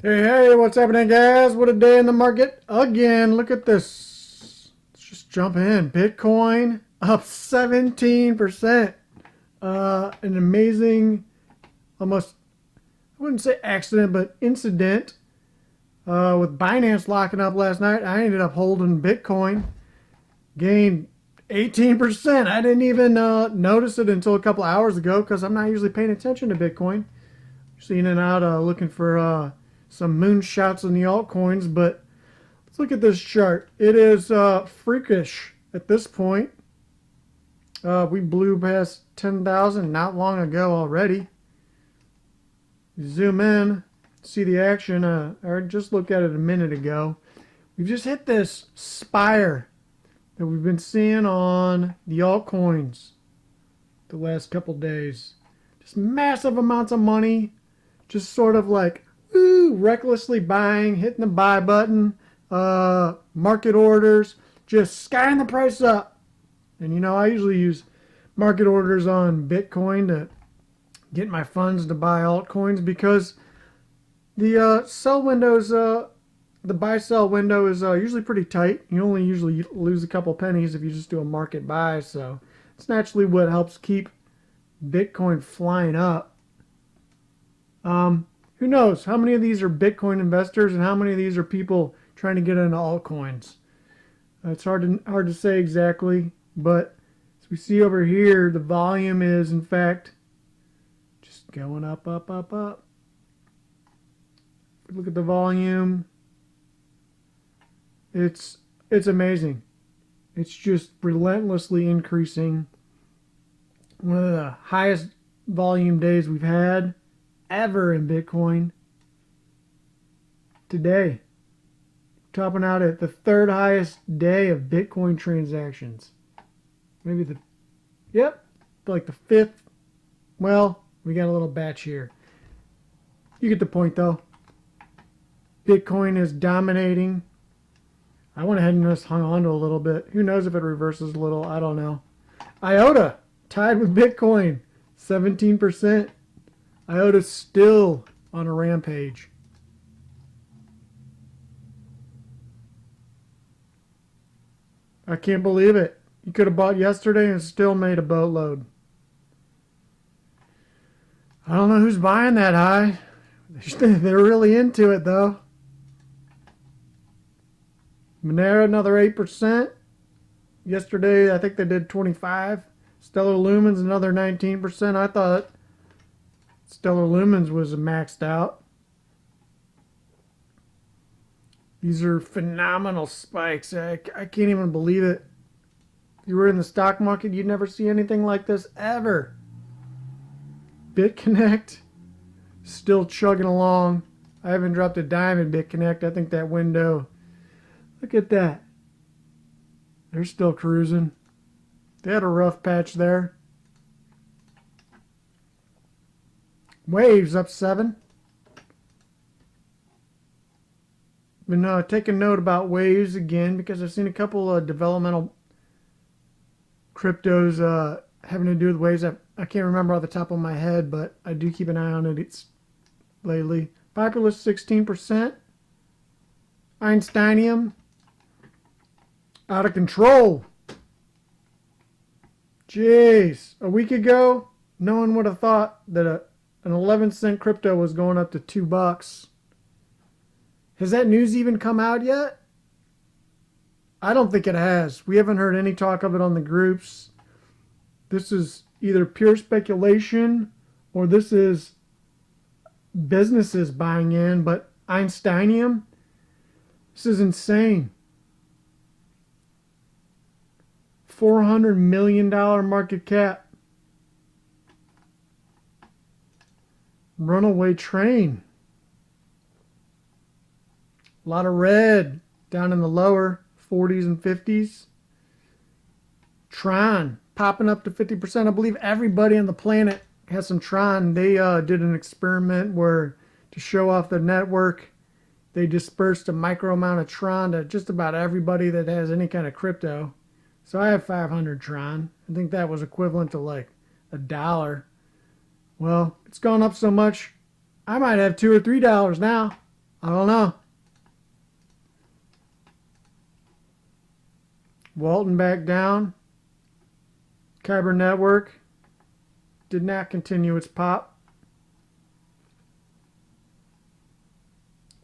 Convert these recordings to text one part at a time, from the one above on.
Hey, what's happening, guys? What a day in the market again. Look at this. Let's just jump in. Bitcoin up 17%. An amazing, almost, I wouldn't say accident, but incident. With Binance locking up last night, I ended up holding Bitcoin. Gained 18%. I didn't even notice it until a couple hours ago because I'm not usually paying attention to Bitcoin. Just in and out looking for some moonshots in the altcoins, but let's look at this chart. It is freakish at this point. We blew past 10,000 not long ago already. Zoom in, see the action. I just looked at it a minute ago. We've just hit this spire that we've been seeing on the altcoins the last couple days. Just massive amounts of money, just sort of like recklessly buying, hitting the buy button, market orders, just skying the price up. And I usually use market orders on Bitcoin to get my funds to buy altcoins because the sell windows, the buy sell window is usually pretty tight. You only usually lose a couple pennies if you just do a market buy. So it's naturally what helps keep Bitcoin flying up. Who knows how many of these are Bitcoin investors and how many of these are people trying to get into altcoins? It's hard to say exactly, but as we see over here, the volume is in fact just going up, up, up, up. Look at the volume. It's amazing. It's just relentlessly increasing. One of the highest volume days we've had ever in Bitcoin today, topping out at the third highest day of Bitcoin transactions. Maybe like the fifth. Well, we got a little batch here. You get the point though. Bitcoin is dominating. I went ahead and just hung on to a little bit. Who knows if it reverses a little? I don't know. IOTA tied with Bitcoin, 17%. IOTA's still on a rampage. I can't believe it. You could have bought yesterday and still made a boatload. I don't know who's buying that high. They're really into it though. Monero another 8%. Yesterday I think they did 25. Stellar Lumens another 19%. I thought Stellar Lumens was maxed out. These are phenomenal spikes. I can't even believe it. If you were in the stock market, you'd never see anything like this ever. BitConnect still chugging along. I haven't dropped a dime in BitConnect. I think that window, look at that. They're still cruising. They had a rough patch there. Waves up 7. Been taking note about waves again because I've seen a couple of developmental cryptos having to do with waves. I can't remember off the top of my head, but I do keep an eye on it lately. Populous 16%. Einsteinium out of control. Jeez, a week ago, no one would have thought that an 11-cent crypto was going up to $2. Has that news even come out yet? I don't think it has. We haven't heard any talk of it on the groups. This is either pure speculation or this is businesses buying in, but Einsteinium, this is insane. $400 million market cap. Runaway train. A lot of red down in the lower 40s and 50s. Tron popping up to 50%. I believe everybody on the planet has some Tron. They did an experiment where to show off their network, they dispersed a micro amount of Tron to just about everybody that has any kind of crypto. So I have 500 Tron. I think that was equivalent to like $1. Well, it's gone up so much, I might have $2 or $3 now. I don't know. Walton back down. Kyber Network did not continue its pop.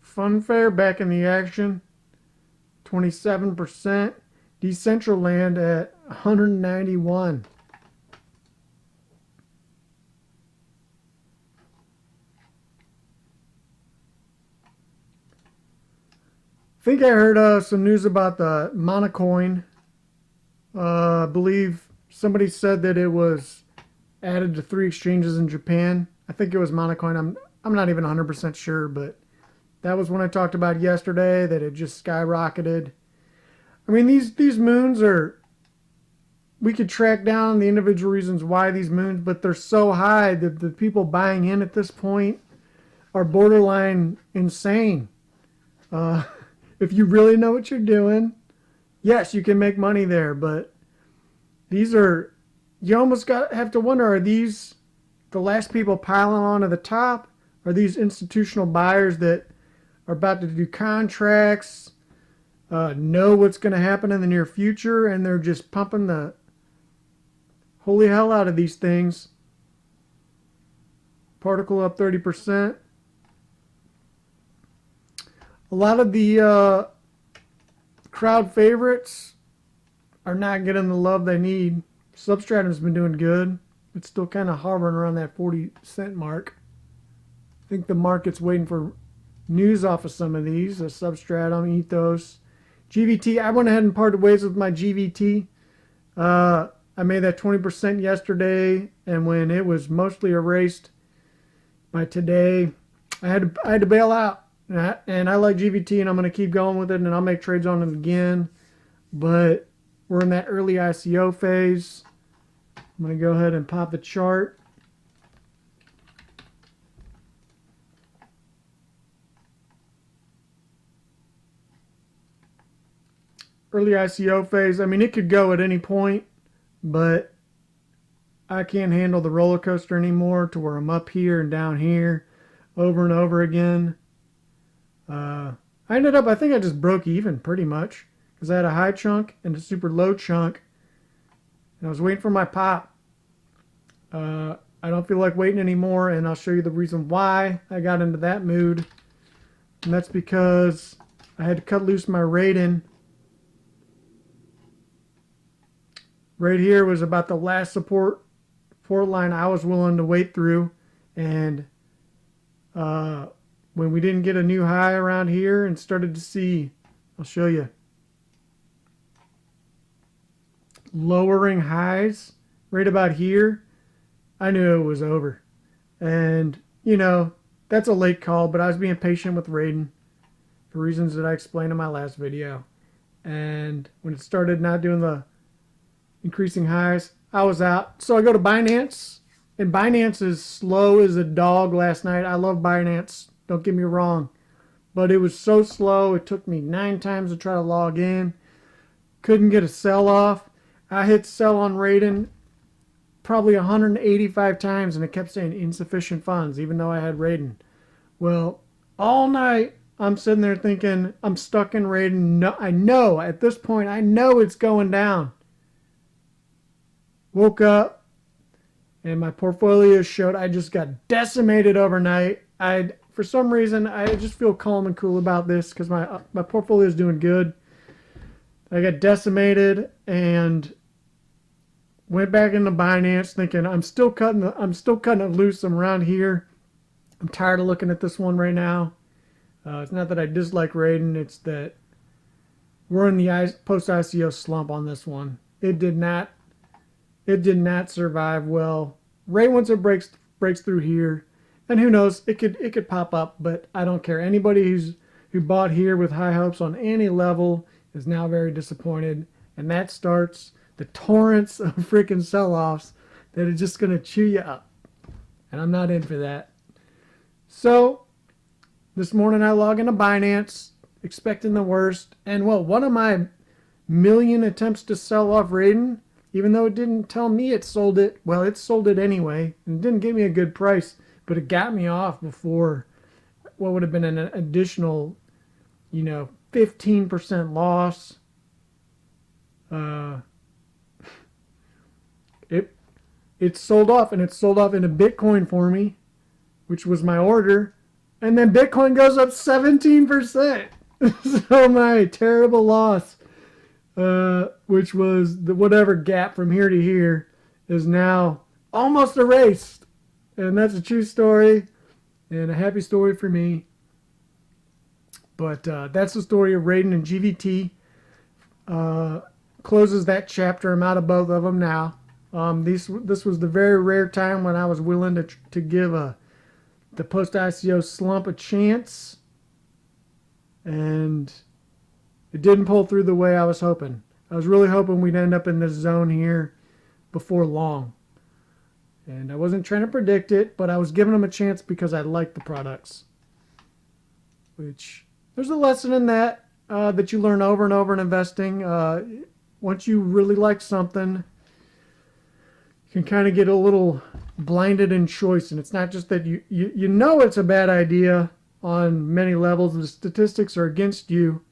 Funfair back in the action. 27%. Decentraland at 191. I think I heard some news about the Monocoin. I believe somebody said that it was added to 3 exchanges in Japan. I think it was Monocoin. I'm not even 100% sure, but that was when I talked about yesterday that it just skyrocketed. I mean, these moons are, we could track down the individual reasons why these moons, but they're so high that the people buying in at this point are borderline insane. If you really know what you're doing, yes, you can make money there, but these are, you almost have to wonder, are these the last people piling onto the top? Are these institutional buyers that are about to do contracts, know what's going to happen in the near future, and they're just pumping the holy hell out of these things? Particle up 30%. A lot of the crowd favorites are not getting the love they need. Substratum's been doing good. It's still kind of hovering around that 40-cent mark. I think the market's waiting for news off of some of these. Substratum, Ethos, GVT. I went ahead and parted ways with my GVT. I made that 20% yesterday, and when it was mostly erased by today, I had to bail out. And I like GVT, and I'm going to keep going with it, and I'll make trades on it again. But we're in that early ICO phase. I'm going to go ahead and pop the chart. Early ICO phase. I mean, it could go at any point, but I can't handle the roller coaster anymore to where I'm up here and down here over and over again. I ended up, I think I just broke even pretty much because I had a high chunk and a super low chunk, and I was waiting for my pop. I don't feel like waiting anymore, and I'll show you the reason why I got into that mood. And that's because I had to cut loose my Raiden. Right here was about the last support line I was willing to wait through, and when we didn't get a new high around here and started to see, I'll show you, lowering highs right about here, I knew it was over. And, you know, that's a late call, but I was being patient with Raiden for reasons that I explained in my last video. And when it started not doing the increasing highs, I was out. So I go to Binance, and Binance is slow as a dog last night. I love Binance. Don't get me wrong, but it was so slow. It took me 9 times to try to log in. Couldn't get a sell off. I hit sell on Raiden probably 185 times, and it kept saying insufficient funds, even though I had Raiden. Well, all night I'm sitting there thinking I'm stuck in Raiden. No, I know at this point, I know it's going down. Woke up, and my portfolio showed I just got decimated overnight. For some reason, I just feel calm and cool about this because my portfolio is doing good. I got decimated and went back into Binance thinking I'm still cutting it loose. I'm around here. I'm tired of looking at this one right now. It's not that I dislike Raiden. It's that we're in the post ICO slump on this one. It did not survive well. Right once it breaks through here. And who knows, it could pop up, but I don't care. Anybody who bought here with high hopes on any level is now very disappointed, and that starts the torrents of freaking sell-offs that are just going to chew you up. And I'm not in for that. So this morning I log into Binance, expecting the worst, and well, one of my million attempts to sell off Raiden, even though it didn't tell me it sold it, well, it sold it anyway, and it didn't give me a good price. But it got me off before what would have been an additional, 15% loss. It sold off, and it sold off into Bitcoin for me, which was my order, and then Bitcoin goes up 17%. So my terrible loss, which was the whatever gap from here to here, is now almost erased. And that's a true story and a happy story for me. But that's the story of Raiden and GVT. Closes that chapter. I'm out of both of them now. This was the very rare time when I was willing to give the post-ICO slump a chance. And it didn't pull through the way I was hoping. I was really hoping we'd end up in this zone here before long. And I wasn't trying to predict it, but I was giving them a chance because I liked the products. Which, there's a lesson in that you learn over and over in investing. Once you really like something, you can kind of get a little blinded in choice. And it's not just that you know it's a bad idea on many levels. The statistics are against you,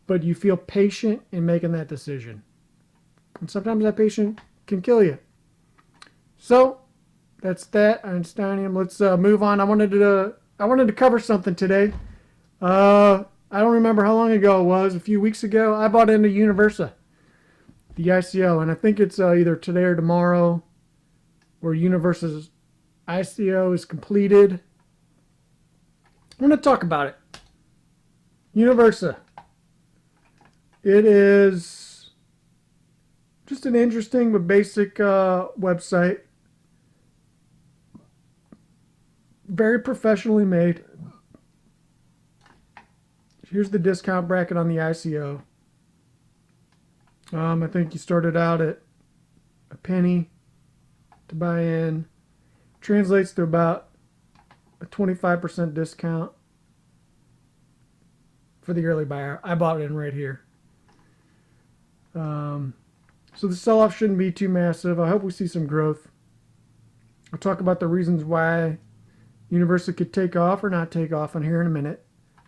but you feel patient in making that decision. And sometimes that patience can kill you. So that's that. Einsteinium. Let's move on. I wanted to cover something today. I don't remember how long ago it was. A few weeks ago, I bought into Universa, the ICO, and I think it's either today or tomorrow, where Universa's ICO is completed. I'm going to talk about it. Universa. It is just an interesting but basic website. Very professionally made. Here's the discount bracket on the ICO. I think you started out at a penny to buy in. Translates to about a 25% discount for the early buyer. I bought it in right here. So the sell-off shouldn't be too massive. I hope we see some growth. I'll talk about the reasons why Universa could take off or not take off on here in a minute.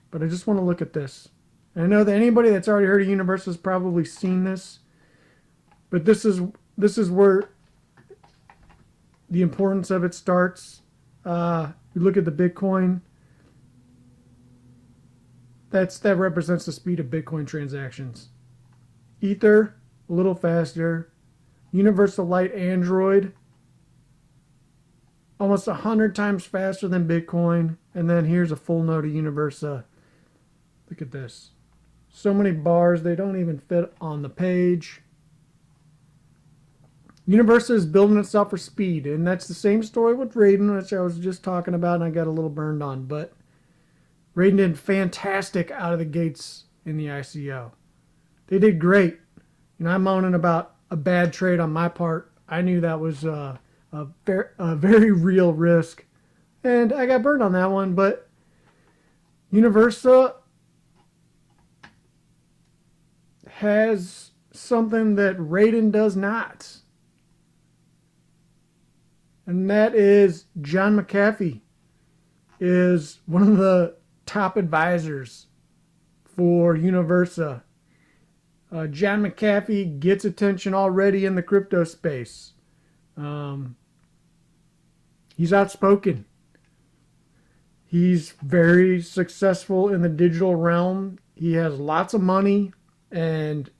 But I just want to look at this. And I know that anybody that's already heard of Universa has probably seen this. But this is where the importance of it starts. You look at the Bitcoin. That represents the speed of Bitcoin transactions. Ether, a little faster. Universal Lite Android, almost 100 times faster than Bitcoin. And then here's a full node of Universa. Look at this. So many bars, they don't even fit on the page. Universa is building itself for speed, and that's the same story with Raiden, which I was just talking about, and I got a little burned on. But Raiden did fantastic out of the gates in the ICO. They did great. I'm moaning about a bad trade on my part. I knew that was a very real risk, and I got burned on that one. But Universa has something that Raiden does not. And that is John McAfee is one of the top advisors for Universa. John McAfee gets attention already in the crypto space. He's outspoken. He's very successful in the digital realm. He has lots of money and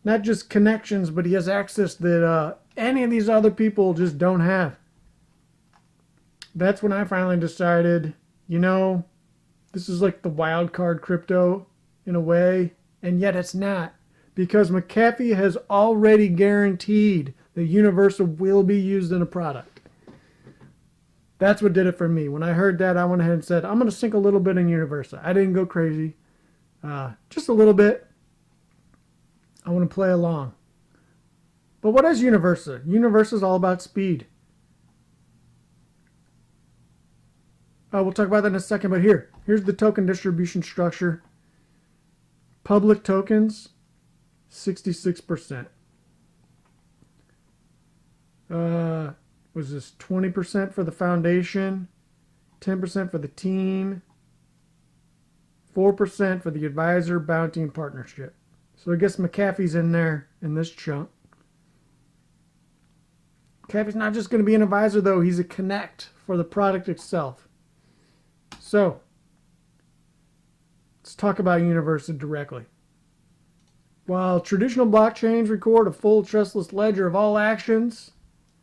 not just connections, but he has access that any of these other people just don't have. That's when I finally decided, this is like the wild card crypto in a way, and yet it's not, because McAfee has already guaranteed that Universa will be used in a product. That's what did it for me. When I heard that, I went ahead and said, I'm going to sink a little bit in Universa. I didn't go crazy, just a little bit. I want to play along. But what is Universa? Universa is all about speed. We'll talk about that in a second, but here's the token distribution structure. Public tokens, 66%. Was this 20% for the foundation, 10% for the team, 4% for the advisor, bounty, and partnership. So I guess McAfee's in there in this chunk. McAfee's not just going to be an advisor, though. He's a connect for the product itself. So let's talk about Universa directly. While traditional blockchains record a full trustless ledger of all actions,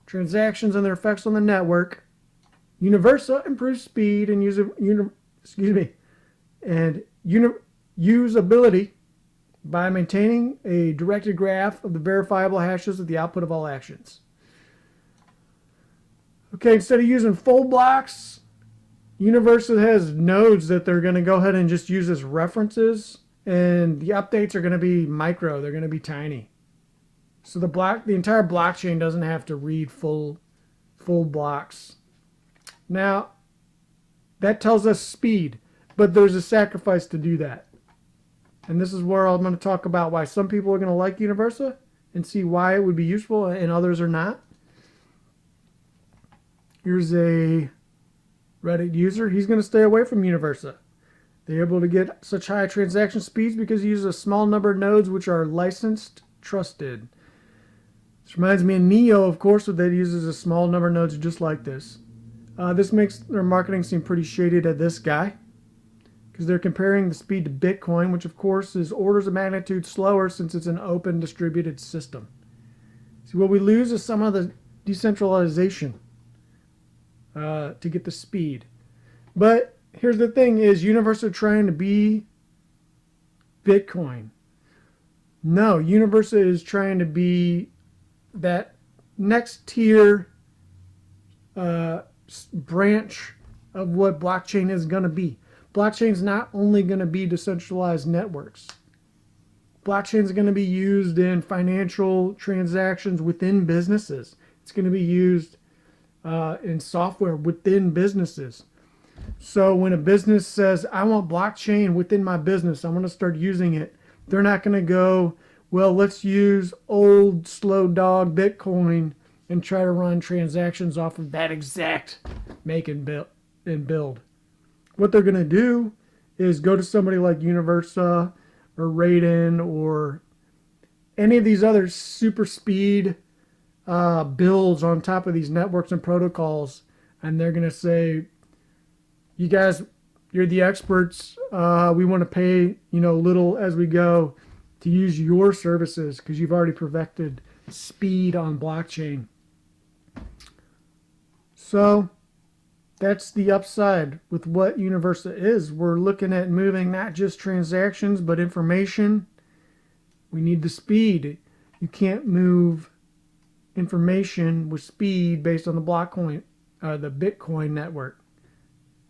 transactions, and their effects on the network, Universa improves speed and usability by maintaining a directed graph of the verifiable hashes of the output of all actions. Okay, instead of using full blocks, Universa has nodes that they're going to go ahead and just use as references, and the updates are going to be micro. They're going to be tiny. So the entire blockchain doesn't have to read full blocks. Now, that tells us speed, but there's a sacrifice to do that. And this is where I'm going to talk about why some people are going to like Universa and see why it would be useful and others are not. Here's a Reddit user. He's going to stay away from Universa. They're able to get such high transaction speeds because he uses a small number of nodes which are licensed, trusted. This reminds me of Neo, of course, that uses a small number of nodes just like this. This makes their marketing seem pretty shaded at this guy because they're comparing the speed to Bitcoin, which of course is orders of magnitude slower since it's an open distributed system. See, what we lose is some of the decentralization to get the speed. But here's the thing is Universa trying to be Bitcoin. No, Universa is trying to be that next tier branch of what blockchain is going to be. Blockchain's not only going to be decentralized networks. Blockchain is going to be used in financial transactions within businesses. It's going to be used in software within businesses. So when a business says, I want blockchain within my business, I want to start using it, they're not going to go, well, let's use old slow dog Bitcoin and try to run transactions off of that exact make and build. What they're going to do is go to somebody like Universa or Raiden or any of these other super speed builds on top of these networks and protocols, and they're going to say, you guys, you're the experts. We want to pay, little as we go to use your services because you've already perfected speed on blockchain. So that's the upside with what Universa is. We're looking at moving not just transactions, but information. We need the speed. You can't move information with speed based on the the Bitcoin network.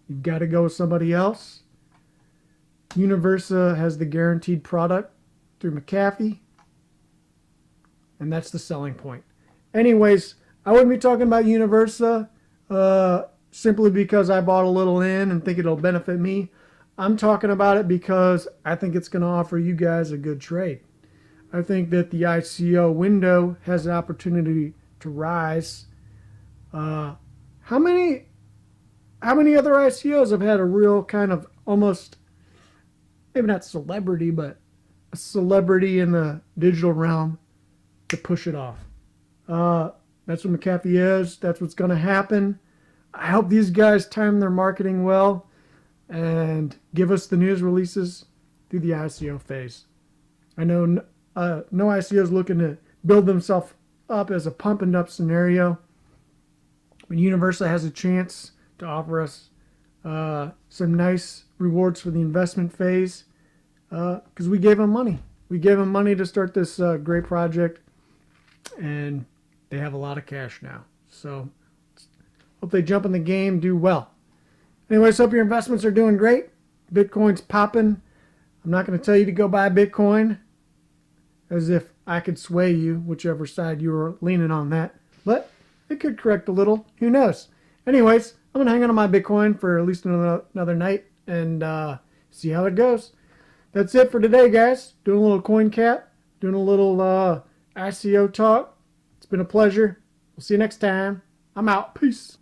You've got to go with somebody else. Universa has the guaranteed product through McAfee, and that's the selling point. Anyways, I wouldn't be talking about Universa simply because I bought a little in and think it'll benefit me. I'm talking about it because I think it's going to offer you guys a good trade. I think that the ICO window has an opportunity to rise. How many other ICOs have had a real kind of almost, maybe not celebrity, but a celebrity in the digital realm to push it off? That's what McAfee is. That's what's going to happen. I hope these guys time their marketing well and give us the news releases through the ICO phase. I know no ICO is looking to build themselves up as a pump and up scenario. When Universa has a chance to offer us some nice rewards for the investment phase, because we gave them money. We gave them money to start this great project, and they have a lot of cash now. So hope they jump in the game, do well. Anyways, hope your investments are doing great. Bitcoin's popping. I'm not going to tell you to go buy Bitcoin as if I could sway you, whichever side you were leaning on that. But it could correct a little. Who knows? Anyways, I'm going to hang on to my Bitcoin for at least another night and see how it goes. That's it for today, guys. Doing a little coin cap, doing a little ICO talk. It's been a pleasure. We'll see you next time. I'm out. Peace.